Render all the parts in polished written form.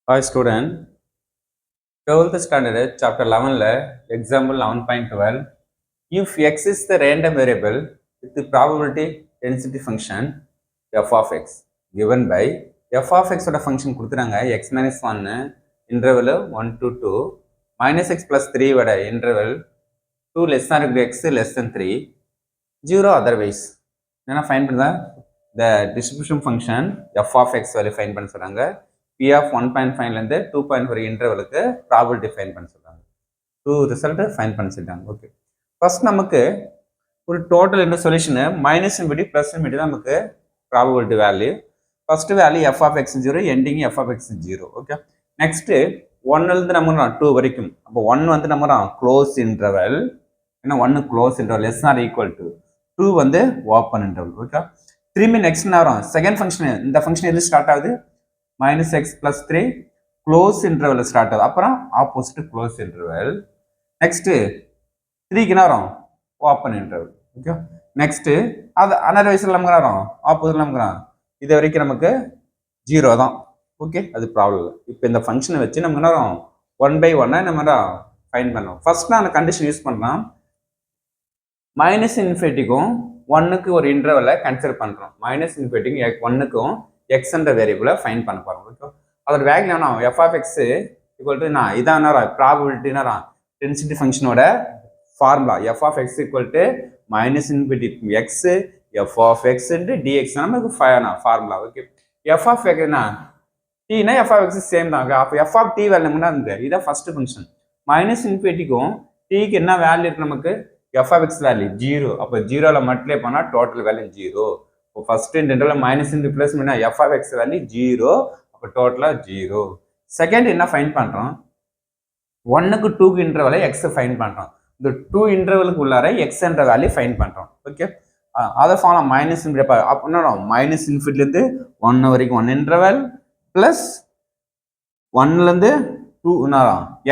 Hi student, 12th standard chapter 11 example 11.12 if x is the random variable with the probability density function f of x given by f of x ஓட function கொடுத்துறாங்க x minus 1 interval 1 to 2 minus x plus 3 வட interval 2 less than equal to x less than 3 0 otherwise என்ன fine பண்ணுதா the distribution function f of x value fine பண்ண சொல்றாங்க p of 1.5லேருந்து 2.4 இன்டர்வலுக்கு probability fine பண்ண சொல்கிறாங்க two result fine பண்ண சொல்லிட்டாங்க okay first நமக்கு ஒரு டோட்டல் என்ன solution minus infinity plus infinity தான் நமக்கு probability value first value f of x zero ending f of x zero okay next ஒன்னுலேருந்து நம்ம டூ வரைக்கும் அப்போ ஒன் வந்து நம்ம க்ளோஸ் இன்டர்வல் ஏன்னா ஒன்று close interval less or equal to two வந்து ஓப்பன் இன்டர்வல் ஓகே திரும்பி நெக்ஸ்ட் என்ன வரும் செகண்ட் ஃபங்க்ஷன் இந்த ஃபங்க்ஷன் எது ஸ்டார்ட் ஆகுது minus x plus 3 close interval start ஆகுது அப்புறம் opposite close interval next 3 க்கு என்ன வரும் open interval ஓகே நெக்ஸ்ட் அது another வயசுல நமக்கு என்ன வரும் opposite நமக்கு இது வரைக்கும் நமக்கு 0 தான் ஓகே அது ப்ராப்ளம் இல்லை இப்போ இந்த ஃபங்க்ஷனை வச்சு நமக்கு என்ன வரும் 1 by 1 நம்ம ஃபைன் பண்ணலாம் ஃபர்ஸ்ட் நான் கண்டிஷன் யூஸ் பண்ணலாம் மைனஸ் இன்ஃபினிட்டிக்கும் ஒன்னுக்கு ஒரு இன்டர்வலை கன்சிடர் பண்ணுறோம் மைனஸ் இன்ஃபினிட்டிக்கும் ஒன்னுக்கும் எக்ஸ் என்ற வேரியபிளை ஃபைன் பண்ண போகிறோம் ஓகே அதோட வேல்யூ என்ன f of x equal to நான் இதான் ப்ராபபிலிட்டினா டென்சிட்டி ஃபங்க்ஷனோட formula f of x equal to minus infinity x f of x dx நமக்கு ஃபார்முலா ஓகே எஃப் ஆஃப் எக்ஸ்னா டீனா எஃப் ஆஃப் எக்ஸ் சேம் தான் அப்போ எஃப் ஆஃப் டி வேல்யூனா இருக்கு இதான் ஃபர்ஸ்ட் ஃபங்க்ஷன் மைனஸ் இன்ஃபினிட்டிக்கும் டீக்கு என்ன வேல்யூ இருக்கு நமக்கு f of x value zero அப்போ ஜீரோவில் மல்டிப்ளை பண்ணால் டோட்டல் வேல்யூ ஜீரோ இப்போ first interval minus into plus பண்ணா f of x value zero அப்போ டோட்டலாக ஜீரோ செகண்ட் என்ன ஃபைன் பண்ணுறோம் ஒன்னுக்கு டூக்கு இன்டர்வலை எக்ஸ் ஃபைன் பண்ணுறோம் இந்த டூ இன்டர்வலுக்கு உள்ளார எக்ஸ் என்ற வேல்யூ ஃபைன் பண்ணுறோம் ஓகே அதை ஃபாலோ மைனஸ் இன்ஃபினிட்டி அப்படின்னா மைனஸ் இன்ஃபினிட்டிலேருந்து ஒன்று வரைக்கும் ஒன் இன்டர்வல் ப்ளஸ் ஒன்லேருந்து டூ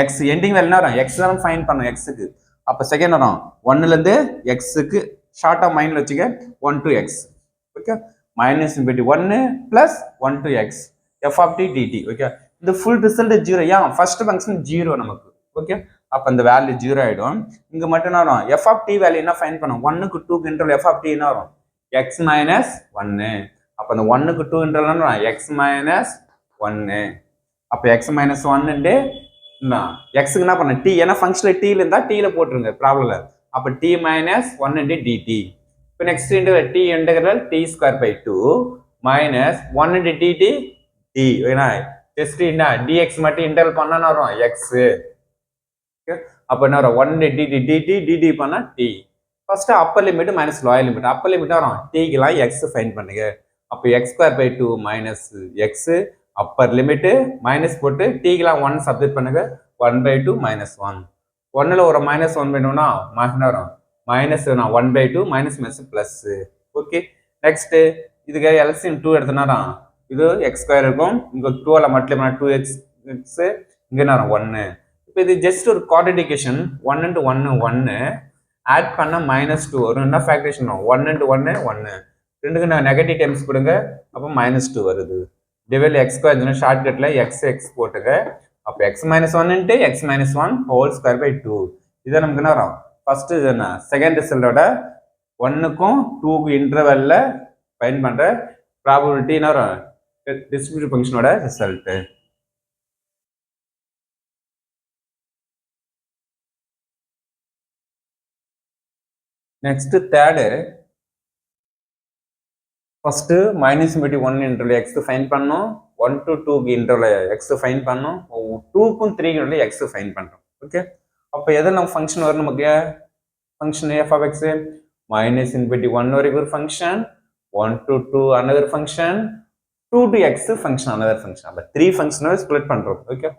எக்ஸ் எண்டிங் வேல்யூ என்ன வரும் எக்ஸ் தான் ஃபைன் பண்ணோம் எக்ஸுக்கு அப்போ செகண்ட் வரும் ஒன்னுலேருந்து எக்ஸுக்கு ஷார்ட்டாக மைண்டில் வச்சுக்க 1 to x okay minus infinity 1 plus 1 to x f of t dt okay இந்த ஃபுல் ரிசல்ட் ஜீரோ ஏன் ஃபர்ஸ்ட் ஃபங்க்ஷன் ஜீரோ நமக்கு ஓகே அப்போ இந்த வேல்யூ ஜீரோ ஆகிடும் இங்கே மட்டும் என்ன வரும் எஃப் ஆஃப் டி வேல்யூ என்ன ஃபைன் பண்ணும் ஒன்னுக்கு டூக்கு இன்டர்வல் எஃப் ஆஃப் டி என்ன வரும் எக்ஸ் மைனஸ் ஒன்று அப்போ அந்த ஒன்னுக்கு டூ இன்டர்வல் எக்ஸ் மைனஸ் ஒன்று அப்போ எக்ஸ் மைனஸ் ஒன்னுட்டு எக்ஸுக்கு என்ன பண்ண டி ஏன்னா ஃபங்க்ஷனில் டீல இருந்தால் டீல போட்டுருங்க ப்ராப்ளம் இல்லை அப்போ t minus one into dt இப்போ next interval t integral t square by two minus one into dt t ஏன்னா ஜஸ்ட் என்ன டிஎக்ஸ் மட்டும் இன்டர்வல் பண்ணா வரும் எக்ஸு அப்போ என்ன வரும் ஒன் டிடி டிடி டிடி பண்ணால் t first upper limit minus lower limit upper limit வரும் டிக்கெல்லாம் எக்ஸ் ஃபைன் பண்ணுங்க அப்போ x square by two minus x upper limit minus போட்டு டிக்கெல்லாம் ஒன் சப்ஜெக்ட் பண்ணுங்க 1 by 2 minus 1 ஒன்னில் ஒரு மைனஸ் 1 by 2னா மாற்றினா வரும் minus 1 by 2 minus minus plus okay next இதுக்கு எல்சிஎம் 2 எடுத்தனா இது எக்ஸ் ஸ்கொயர் இருக்கும் இங்கே 2ல் மல்டிப்ளை பண்ணால் 2x எக்ஸு இங்கே என்ன வரும் 1 இப்போ இது ஜஸ்ட் ஒரு குவாட்ரிஃபிகேஷன் 1 into 1 1 ஆட் பண்ண மைனஸ் 2 வரும் என்ன ஃபேக்டரேஷன் 1 into 1 1 ரெண்டுக்கு நான் நெகட்டிவ் டைம்ஸ் கொடுங்க அப்போ மைனஸ் 2 வருது டிவைட் எக்ஸ் ஸ்கொயர் ஷார்ட்கட்டில் எக்ஸ் போட்டுங்க அப்போ x minus one into x minus one whole square by two இதை நமக்கு என்ன வரும் ஃபர்ஸ்ட் இது என்ன செகண்ட் ரிசல்ட்டோட ஒன்னுக்கும் டூக்கு இன்டர்வெல்ல ஃபைன் பண்ணுற ப்ராபபிலிட்டி என்ன வரும் டிஸ்ட்ரிபியூட்டிவ் ஃபங்க்ஷனோட result next third first minus infinity 1 interval x find பண்ணோம் 1 to 2க்கு இன்டர்வல் எக்ஸ் ஃபைன் பண்ணோம் 2க்கும் 3க்கு எக்ஸ் ஃபைன் பண்ணுறோம் ஓகே அப்போ எதில் நம்ம ஃபங்க்ஷன் வரும் நமக்கு function f of x minus infinity 1 வரைக்கும் ஒரு function 1 to 2 another function 2 to x function another function அப்போ 3 ஃபங்க்ஷனாக ஸ்ப்ளிட் பண்ணுறோம் ஓகே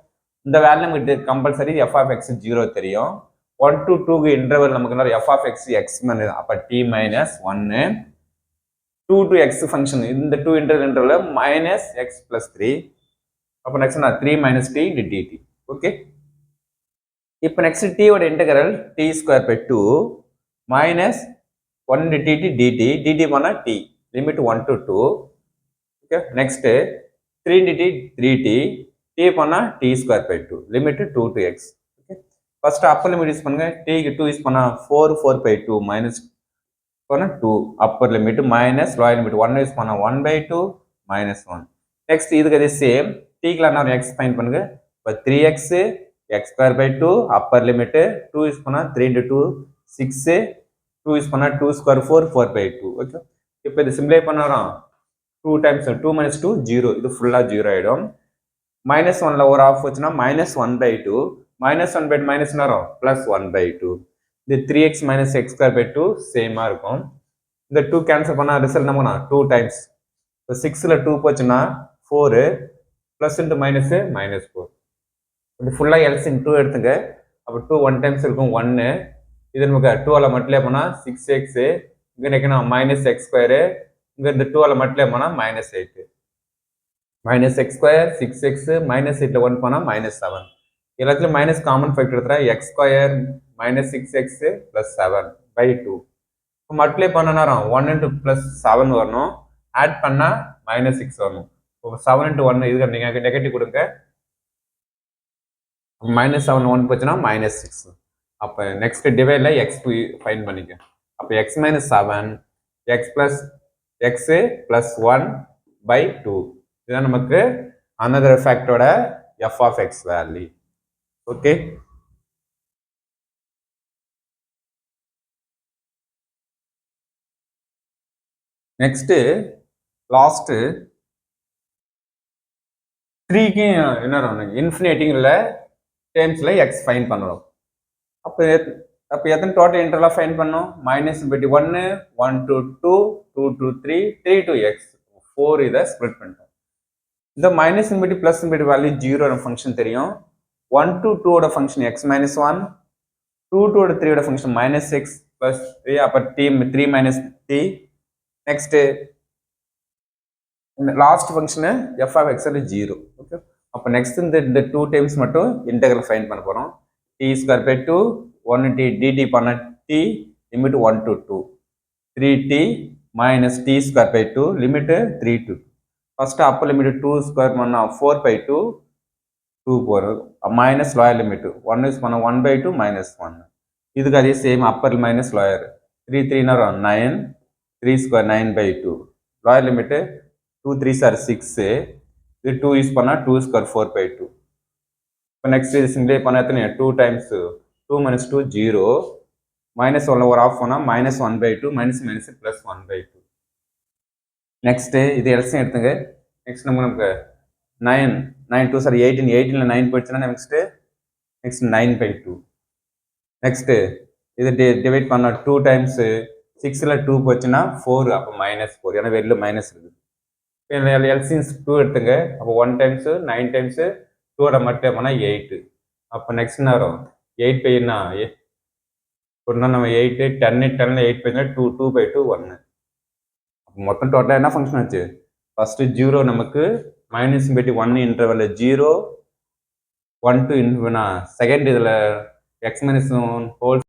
இந்த வேல்யூ நமக்கு compulsory f of x zero தெரியும் 1 to 2க்கு இன்டர்வல் நமக்கு என்ன எஃப் ஆஃப் எக்ஸ் எக்ஸ் அப்போ t minus 1 2 to x function இந்த 2 interval minus x plus 3 அப்போ next நான் 3 minus t into dt okay இப்போ next t ஓட integral t square by 2 minus 1 into dt dt பண்ணா t limit 1 to 2 okay next 3 into t 3t t பண்ணா t square by 2 limit 2 to x. Okay, first upper limit use பண்ணுங்க, t க்கு 2 use பண்ணா 4 by 2 minus பண்ணா 2 upper limit minus lower limit 1 use பண்ணா 1 by 2 minus 1. next இதுக்கு அதே same, t க்கு நான் x ஃபைண்ட் பண்ணுங்க, இப்போ 3x x square by 2 upper limit 2 use பண்ணா 3 into 2 6 2 யூஸ் பண்ணா 2 square 4 by 2. ஓகே, இப்போ இது சிம்பிளை பண்ணறோம், 2 times 2 minus 2 0, இது ஃபுல்லா 0 ஆயிடும். minus 1ல ஒரு ஆஃப் வச்சுனா minus 1 by 2 minus 1 by minus வரும் plus 1 by 2. இது 3x minus x square by 2 சேமா இருக்கும். இந்த 2 கேன்சல் பண்ணா ரிசல்ட் நம்ம 2 times, இப்போ 6ல 2 போச்சுன்னா 4 plus into minus minus 4. இது ஃபுல்லா LCM 2 எடுத்துங்க, அப்போ 2 1 times இருக்கும் 1, இது நமக்கு 2ஆல மல்டிப்ளை பண்ணா 6x, இங்க நிக்கணும் minus x square, இங்க இந்த 2ஆல மல்டிப்ளை பண்ணா minus 8. minus x square 6x minus 8ல 1 பண்ணா minus 7. எல்லாத்துலயும் minus common factor எடுத்தா x square minus 6x plus 7 by 2. இப்போ மல்டிப்ளை பண்ண நேரம் 1 into plus 7 வரணும், ஆட் பண்ணா minus 6 வரணும். இப்போ 7 into 1 இதுக்கு நீங்க நெகட்டிவ் கொடுங்க, minus 7 1 போச்சுன்னா minus 6. அப்போ நெக்ஸ்ட் டிவைட்ல x2 ஃபைண்ட் பண்ணிக்க, அப்போ x minus 7 x plus x plus 1 by 2. இதுதான் நமக்கு another factor f of x value. Okay, next last 3க்கு என்ன இன்ஃபினிட்டிங்ல டேர்ம்ஸ்ல x ஃபைண்ட் பண்ணணும். அப்போ எத்தனை டோட்டல் இன்டர்வலா ஃபைண்ட் பண்ணோம், minus பட்டி 1 1 to 2 2 to 3 3 to x 4 இதை ஸ்ப்ளிட் பண்ணிட்டோம். இந்த மைனஸ் பட்டி பிளஸ் பட்டி வேல்யூ 0 ஃபங்க்ஷன் தெரியும். 1 to 2 ஓட ஃபங்க்ஷன் x minus 1, 2 to 3 ஓட ஃபங்க்ஷன் minus x plus 3, அப்போ t 3 minus t. Next last function f of x 0. Okay, அப்போ நெக்ஸ்ட் இந்த 2 டைம்ஸ் மட்டும் இன்டெகிரல் ஃபைண்ட் பண்ண போறோம். t square by 2 1t dt பண்ண t limit 1 to 2 3t minus t square by 2 limit 3 to 2. first upper limit 2 square பண்ணா 4 by 2 2 போறது minus lower limit 1 use பண்ணா 1 by 2 minus 1. இதுக்கு அதே சேம் upper minus lower 3 3 னா 9 3 square 9 by 2 lower limit 2 3s are 6, இது 2 use பண்ணா 2 square 4 by 2. இப்போ next இது சிம்பிளை பண்ணா எத்தனை 2 times 2 minus 2 0 minus 1ல ஒரு ஆஃப் பண்ணா minus 1 by 2 minus minus plus 1 by 2. Next இது எல்சிஎம் எடுத்துங்க, நெக்ஸ்ட் நமக்கு 9 9 2 சாரி 18 18ல 9 போயிடுச்சுன்னா நெக்ஸ்ட் 9 by 2. நெக்ஸ்ட் இது டிவைட் பண்ணா 2 டைம்ஸ் 6ல 2 போச்சுன்னா 4, அப்போ -4, ஏன்னா வெளில மைனஸ் இருக்கு. எல்சிஎம் 2 எடுத்துங்க, அப்போ 1 டைம்ஸ் 9 டைம்ஸ் 2ஓட மல்டிப்ளை பண்ணா 8. அப்போ நெக்ஸ்ட் என்ன வரும் 8 பைனா ஒன்னா நம்ம 8 10 10ல 8 பைனா 2 2 by 2 1. மொத்தம் டோட்டலாக என்ன ஃபங்க்ஷன் ஆச்சு, ஃபர்ஸ்ட் 0 நமக்கு மைனஸ் பட்டி 1 இன்டர்வல் 0 1 to செகண்ட் இதில் x minus 1 ஹோல்